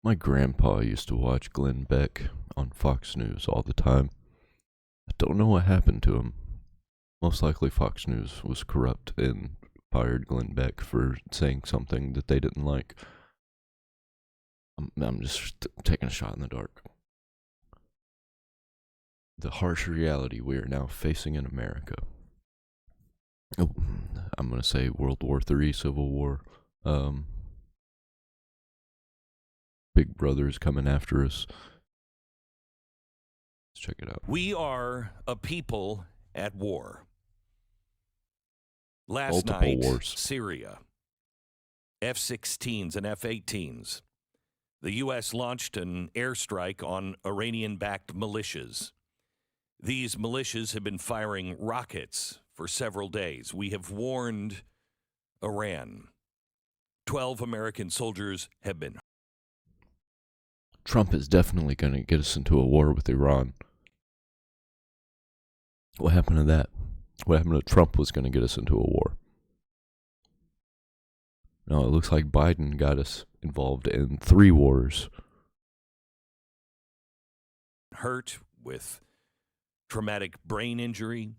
My grandpa used to watch Glenn Beck on Fox News all the time. I don't know what happened to him. Most likely Fox News was corrupt and fired Glenn Beck for saying something that they didn't like. I'm just taking a shot in the dark. The harsh reality we are now facing in America. Oh, I'm going to say World War III, Civil War. Big Brother's coming after us. Let's check it out. We are a people at war. Last Multiple night, wars. Syria, F-16s and F-18s. The U.S. launched an airstrike on Iranian-backed militias. These militias have been firing rockets for several days. We have warned Iran. 12 American soldiers have been. Trump is definitely going to get us into a war with Iran. What happened to that? What happened to Trump was going to get us into a war? No, it looks like Biden got us involved in 3 wars. Hurt with traumatic brain injury.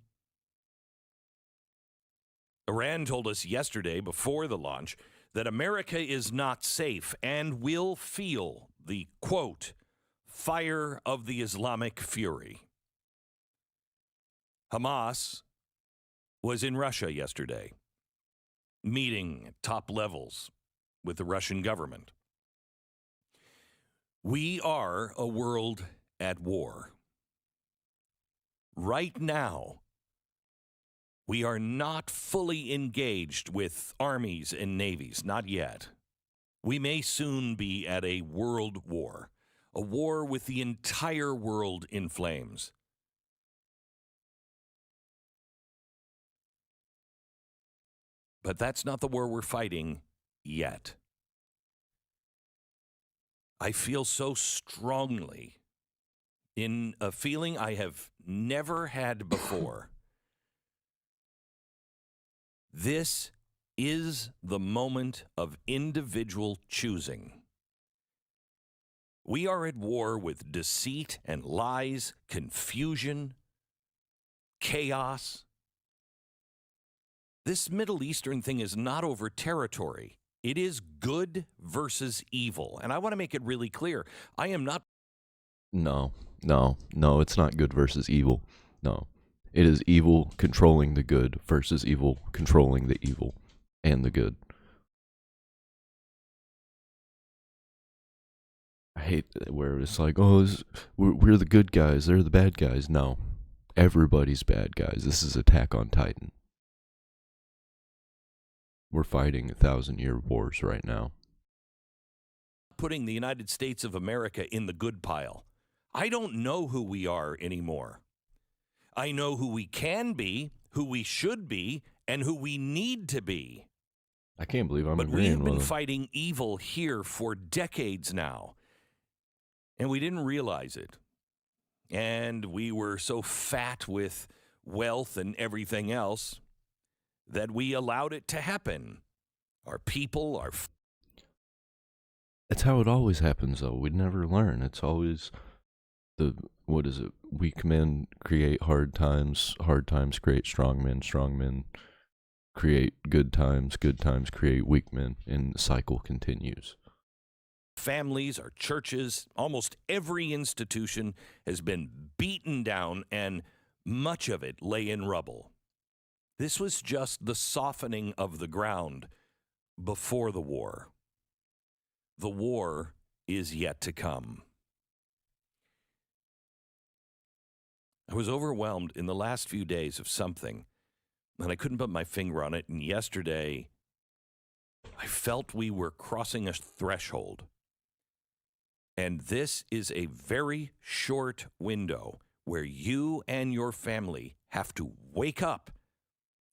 Iran told us yesterday before the launch that America is not safe and will feel the, quote, fire of the Islamic fury. Hamas was in Russia yesterday, meeting at top levels with the Russian government. We are a world at war. Right now, we are not fully engaged with armies and navies, not yet. We may soon be at a world war, a war with the entire world in flames. But that's not the war we're fighting yet. I feel so strongly in a feeling I have never had before. This is the moment of individual choosing. We are at war with deceit and lies, confusion, chaos. This Middle Eastern thing is not over territory. It is good versus evil. And I want to make it really clear. I am not. No, it's not good versus evil. No. It is evil controlling the good versus evil controlling the evil and the good. I hate where it's like, oh, we're the good guys, they're the bad guys. No, everybody's bad guys. This is Attack on Titan. We're fighting 1,000-year wars right now. Putting the United States of America in the good pile. I don't know who we are anymore. I know who we can be, who we should be, and who we need to be. I can't believe I'm agreeing with agreeing But we've with been him. fighting evil here for decades now, and we didn't realize it. And we were so fat with wealth and everything else that we allowed it to happen. Our people, our... That's how it always happens, though. We never learn. It's always what is it? Weak men create hard times create strong men create good times create weak men, and the cycle continues. Families, our churches, almost every institution has been beaten down, and much of it lay in rubble. This was just the softening of the ground before the war. The war is yet to come. I was overwhelmed in the last few days of something, and I couldn't put my finger on it. And yesterday, I felt we were crossing a threshold. And this is a very short window where you and your family have to wake up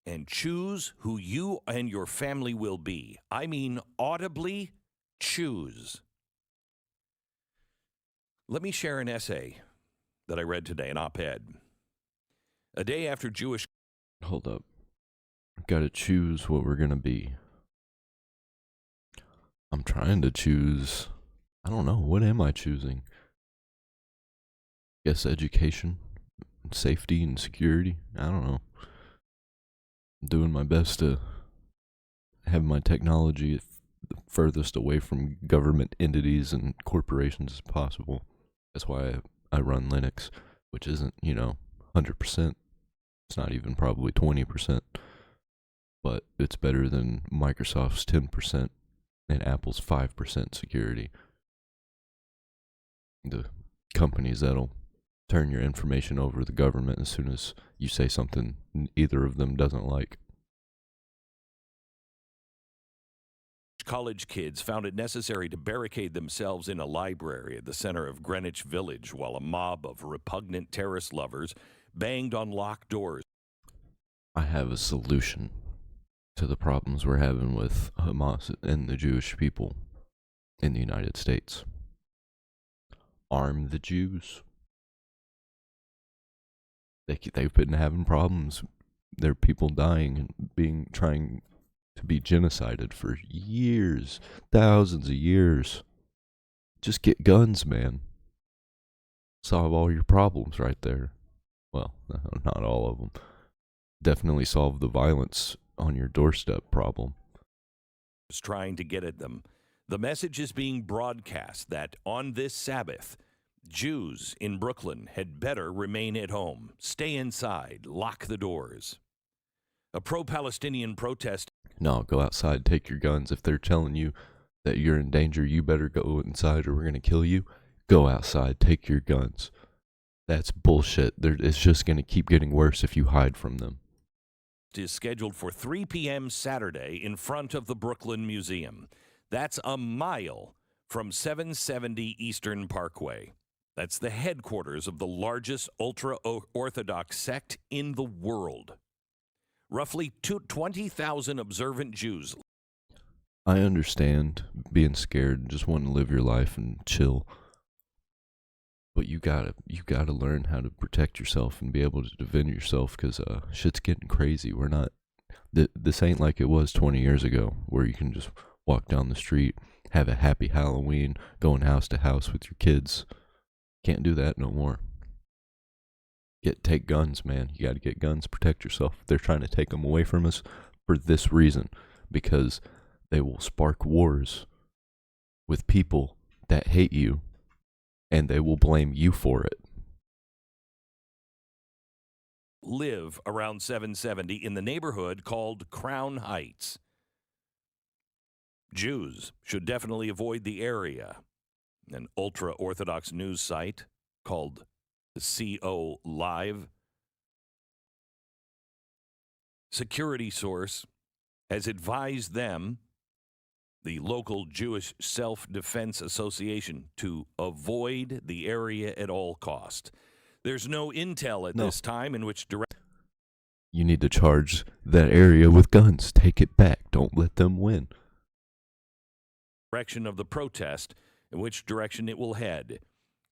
and choose who you and your family will be. I mean, audibly choose. Let me share an essay that I read today, an op-ed. A day after Jewish... Hold up. Got to choose what we're going to be. I'm trying to choose I don't know. What am I choosing? Guess education, safety, and security. I don't know. I'm doing my best to have my technology furthest away from government entities and corporations as possible. That's why I run Linux, which isn't, 100%. It's not even probably 20%, but it's better than Microsoft's 10% and Apple's 5% security. The companies that'll turn your information over to the government as soon as you say something either of them doesn't like. College kids found it necessary to barricade themselves in a library at the center of Greenwich Village while a mob of repugnant terrorist lovers banged on locked doors. I have a solution to the problems we're having with Hamas and the Jewish people in the United States. Arm the Jews. They've been having problems. There are people dying and trying to be genocided for years, thousands of years. Just get guns, man. Solve all your problems right there. Well, not all of them. Definitely solve the violence on your doorstep problem. Trying to get at them. The message is being broadcast that on this Sabbath, Jews in Brooklyn had better remain at home, stay inside, lock the doors. A pro-Palestinian protest. No, go outside, take your guns. If they're telling you that you're in danger, you better go inside or we're going to kill you. Go outside, take your guns. That's bullshit. It's just going to keep getting worse if you hide from them. Is scheduled for 3 p.m. Saturday in front of the Brooklyn Museum. That's a mile from 770 Eastern Parkway. That's the headquarters of the largest ultra-Orthodox sect in the world. Roughly 20,000 observant Jews. I understand being scared and just wanting to live your life and chill. But you gotta learn how to protect yourself and be able to defend yourself because shit's getting crazy. We're not. This ain't like it was 20 years ago where you can just walk down the street, have a happy Halloween, going house to house with your kids. Can't do that no more. Take guns, man. You got to get guns, protect yourself. They're trying to take them away from us for this reason, because they will spark wars with people that hate you, and they will blame you for it. Live around 770 in the neighborhood called Crown Heights. Jews should definitely avoid the area. An ultra-Orthodox news site called the CO Live. Security source has advised them, the local Jewish Self-Defense Association, to avoid the area at all cost. There's no intel at this time in which you need to charge that area with guns. Take it back. Don't let them win. Direction of the protest, in which direction it will head.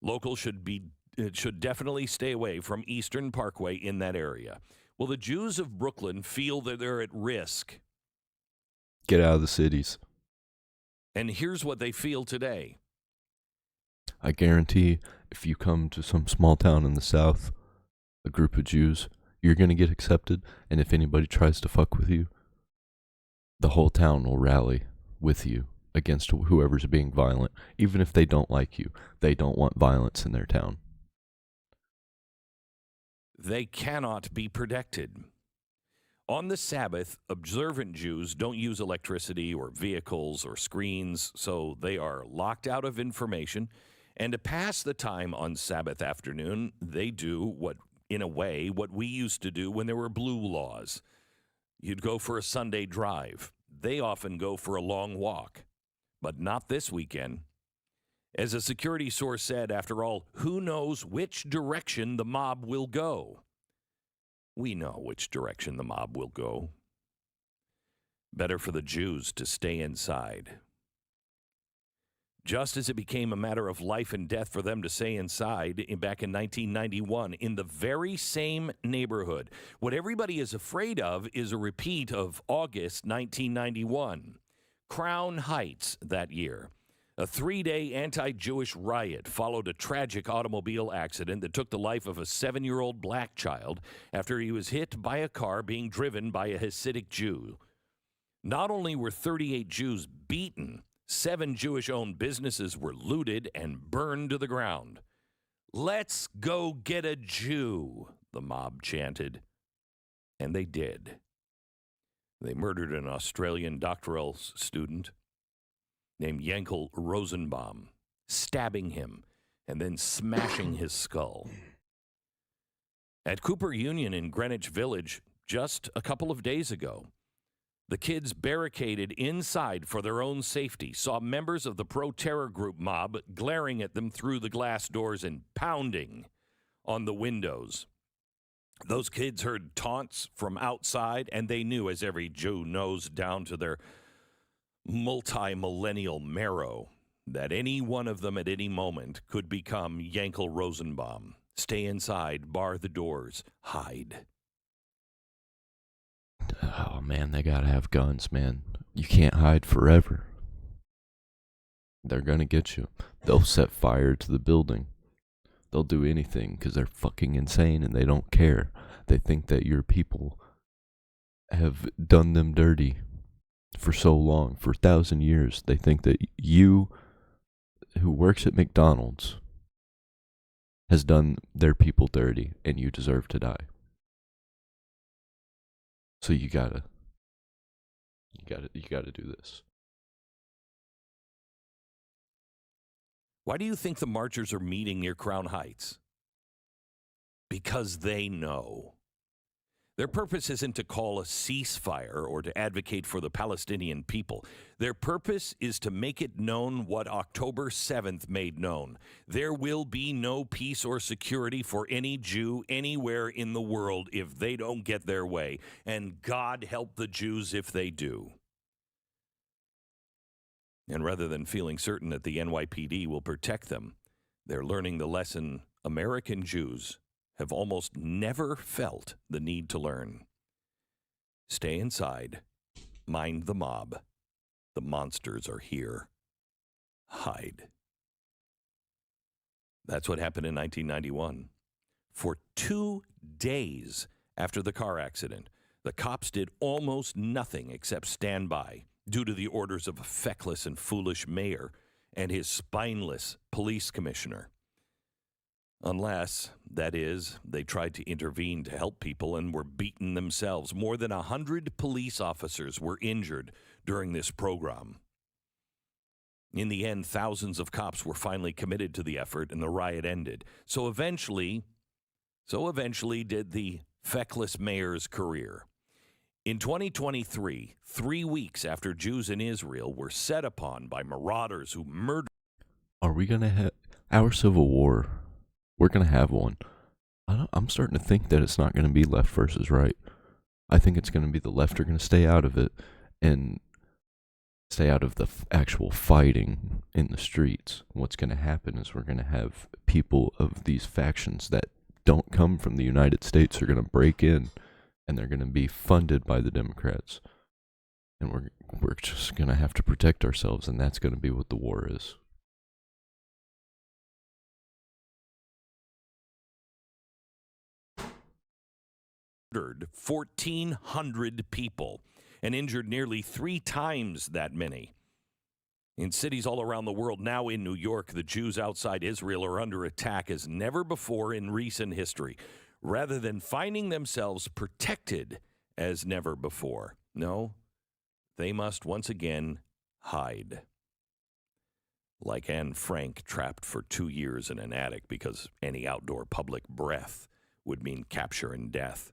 Locals should definitely stay away from Eastern Parkway in that area. Well, the Jews of Brooklyn feel that they're at risk. Get out of the cities. And here's what they feel today. I guarantee if you come to some small town in the South, a group of Jews, you're going to get accepted. And if anybody tries to fuck with you, the whole town will rally with you against whoever's being violent. Even if they don't like you, they don't want violence in their town. They cannot be protected. On the Sabbath, observant Jews don't use electricity or vehicles or screens, so they are locked out of information. And to pass the time on Sabbath afternoon, they do what we used to do when there were blue laws. You'd go for a Sunday drive. They often go for a long walk, but not this weekend. As a security source said, after all, who knows which direction the mob will go? We know which direction the mob will go. Better for the Jews to stay inside. Just as it became a matter of life and death for them to stay inside back in 1991, in the very same neighborhood. What everybody is afraid of is a repeat of August 1991. Crown Heights that year. A 3-day anti-Jewish riot followed a tragic automobile accident that took the life of a 7-year-old black child after he was hit by a car being driven by a Hasidic Jew. Not only were 38 Jews beaten, 7 Jewish-owned businesses were looted and burned to the ground. "Let's go get a Jew," the mob chanted. And they did. They murdered an Australian doctoral student named Yankel Rosenbaum, stabbing him and then smashing his skull. At Cooper Union in Greenwich Village just a couple of days ago, the kids barricaded inside for their own safety, saw members of the pro-terror group mob glaring at them through the glass doors and pounding on the windows. Those kids heard taunts from outside, and they knew, as every Jew knows down to their multi-millennial marrow, that any one of them at any moment could become Yankel Rosenbaum. Stay inside, bar the doors, hide. Oh, man, they gotta have guns, man. You can't hide forever. They're gonna get you. They'll set fire to the building. They'll do anything because they're fucking insane and they don't care. They think that your people have done them dirty for so long, for 1,000 years. They think that you, who works at McDonald's, has done their people dirty and you deserve to die. So you gotta do this. Why do you think the marchers are meeting near Crown Heights? Because they know. Their purpose isn't to call a ceasefire or to advocate for the Palestinian people. Their purpose is to make it known what October 7th made known. There will be no peace or security for any Jew anywhere in the world if they don't get their way. And God help the Jews if they do. And rather than feeling certain that the NYPD will protect them, they're learning the lesson American Jews have almost never felt the need to learn. Stay inside. Mind the mob. The monsters are here. Hide. That's what happened in 1991. For 2 days after the car accident, the cops did almost nothing except stand by due to the orders of a feckless and foolish mayor and his spineless police commissioner. Unless, that is, they tried to intervene to help people and were beaten themselves. More than 100 police officers were injured during this program. In the end, thousands of cops were finally committed to the effort and the riot ended. So eventually did the feckless mayor's career. In 2023, 3 weeks after Jews in Israel were set upon by marauders who murdered... Are we gonna have our civil war? We're going to have one. I'm starting to think that it's not going to be left versus right. I think it's going to be the left are going to stay out of it and stay out of the actual fighting in the streets. What's going to happen is we're going to have people of these factions that don't come from the United States are going to break in, and they're going to be funded by the Democrats. And we're just going to have to protect ourselves, and that's going to be what the war is. 1,400 people and injured nearly 3 times that many. In cities all around the world, now in New York, the Jews outside Israel are under attack as never before in recent history, rather than finding themselves protected as never before. No, they must once again hide. Like Anne Frank, trapped for 2 years in an attic because any outdoor public breath would mean capture and death.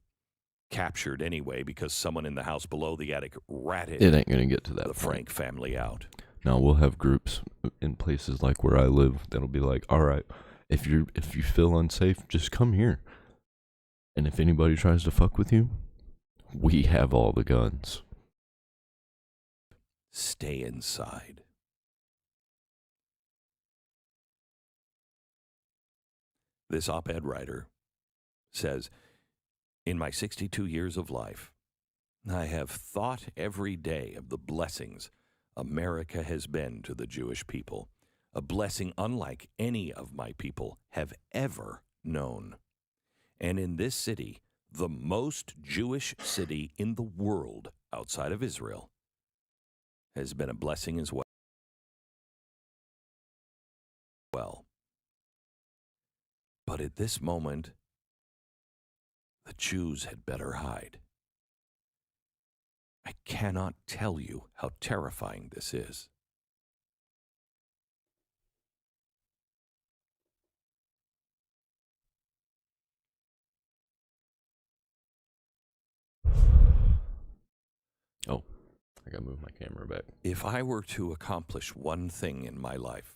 Captured anyway because someone in the house below the attic ratted It ain't going to get to that the point. Frank family out. Now we'll have groups in places like where I live that'll be like, all right, if you feel unsafe, just come here. And if anybody tries to fuck with you, we have all the guns. Stay inside. This op-ed writer says, in my 62 years of life, I have thought every day of the blessings America has been to the Jewish people. a blessing unlike any of my people have ever known. And in this city, the most Jewish city in the world outside of Israel, has been a blessing as well. But at this moment, the Jews had better hide. I cannot tell you how terrifying this is. Oh, I gotta move my camera back. If I were to accomplish one thing in my life,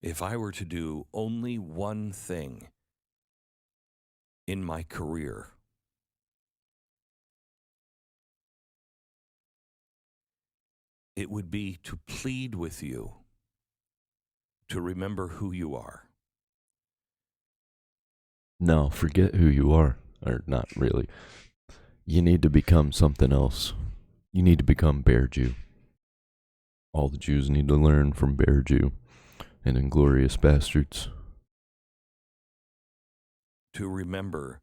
if I were to do only one thing in my career, it would be to plead with you to remember who you are. No, forget who you are. Or not really. You need to become something else. You need to become Bear Jew. All the Jews need to learn from Bear Jew and Inglorious Bastards. To remember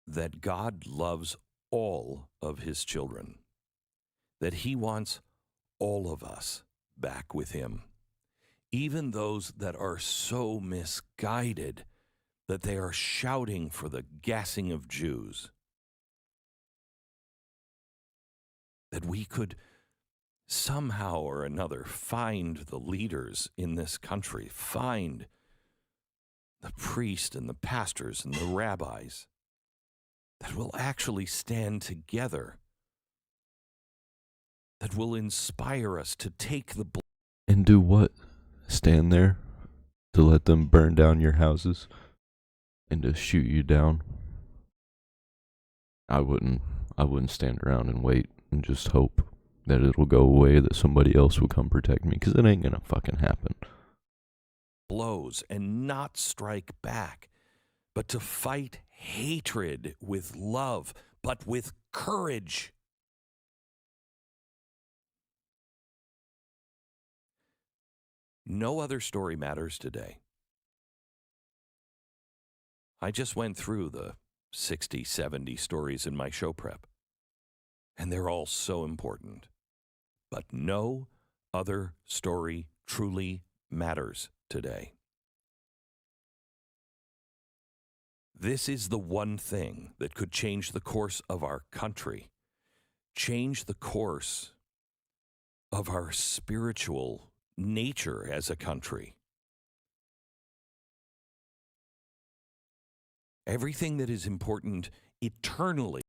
that God loves all of his children, that he wants all of us back with him, even those that are so misguided that they are shouting for the gassing of Jews, that we could somehow or another find the leaders in this country, find the priests and the pastors and the rabbis that will actually stand together, that will inspire us to take the And do what? Stand there to let them burn down your houses and to shoot you down? I wouldn't stand around and wait and just hope that it'll go away, that somebody else will come protect me, because it ain't gonna fucking happen. blows and not strike back, but to fight hatred with love, but with courage. No other story matters today. I just went through the 60, 70 stories in my show prep, and they're all so important. But no other story truly matters today. This is the one thing that could change the course of our country, change the course of our spiritual nature as a country. Everything that is important eternally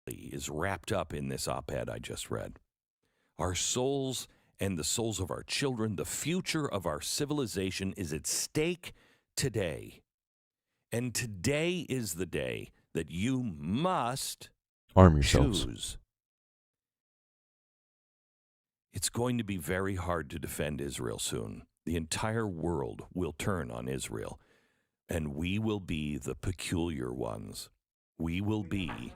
is wrapped up in this op-ed I just read. Our souls and the souls of our children, the future of our civilization is at stake today. And today is the day that you must Arm yourselves. choose. It's going to be very hard to defend Israel soon. The entire world will turn on Israel, and we will be the peculiar ones. We will be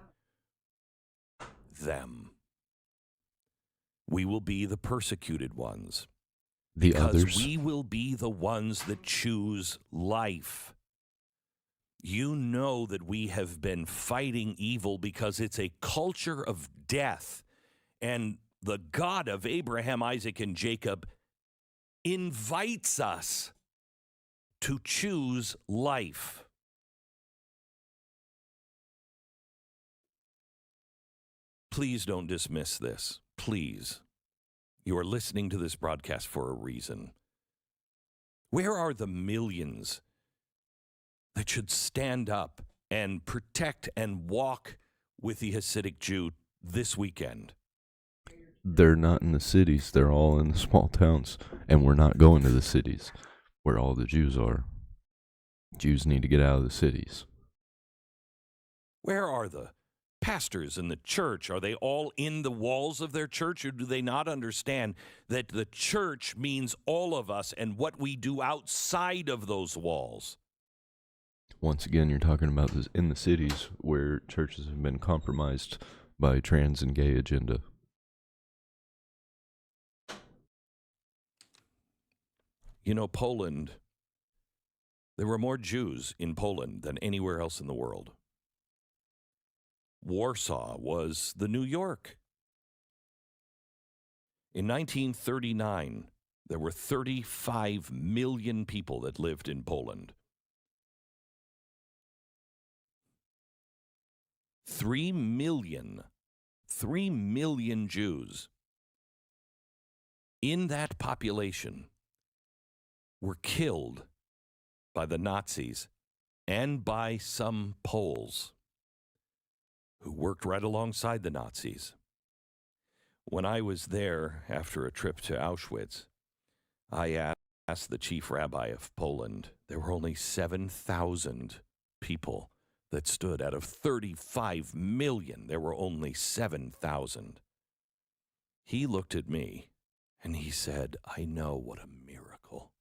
them. We will be the persecuted ones. The Because others. we will be the ones that choose life. You know that we have been fighting evil because it's a culture of death. And the God of Abraham, Isaac, and Jacob invites us to choose life. Please don't dismiss this. Please. You are listening to this broadcast for a reason. Where are the millions that should stand up and protect and walk with the Hasidic Jew this weekend? They're not in the cities. They're all in the small towns. And we're not going to the cities where all the Jews are. Jews need to get out of the cities. Where are the pastors in the church? Are they all in the walls of their church, or do they not understand that the church means all of us and what we do outside of those walls? Once again, you're talking about this in the cities where churches have been compromised by trans and gay agenda. You know, Poland, there were more Jews in Poland than anywhere else in the world. Warsaw was the New York. In 1939, there were 35 million people that lived in Poland. 3 million Jews in that population were killed by the Nazis and by some Poles who worked right alongside the Nazis. When I was there after a trip to Auschwitz, I asked the chief rabbi of Poland. There were only 7,000 people that stood out of 35 million. There were only 7,000. He looked at me and he said, I know what a miracle.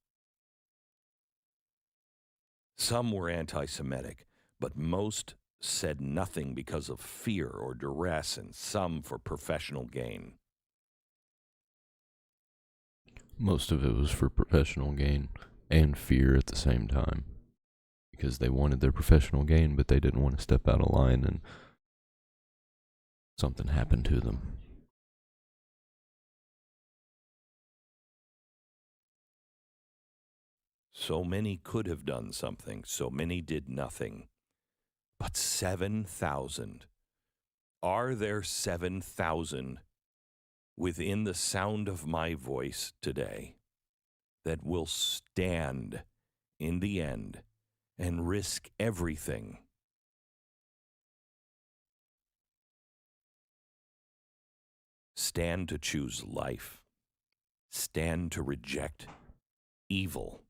Some were anti-Semitic, but most said nothing because of fear or duress, and some for professional gain. Most of it was for professional gain and fear at the same time. Because they wanted their professional gain, but they didn't want to step out of line and something happened to them. So many could have done something, so many did nothing. But 7,000. Are there 7,000 within the sound of my voice today that will stand in the end and risk everything? Stand to choose life. Stand to reject evil.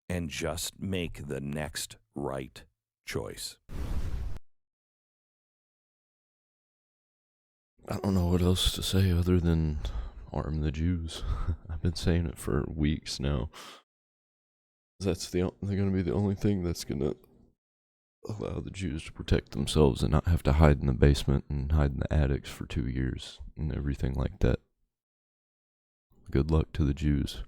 And just make the next right choice. I don't know what else to say other than arm the Jews. I've been saying it for weeks now. They're going to be the only thing that's going to allow the Jews to protect themselves and not have to hide in the basement and hide in the attics for 2 years and everything like that. Good luck to the Jews.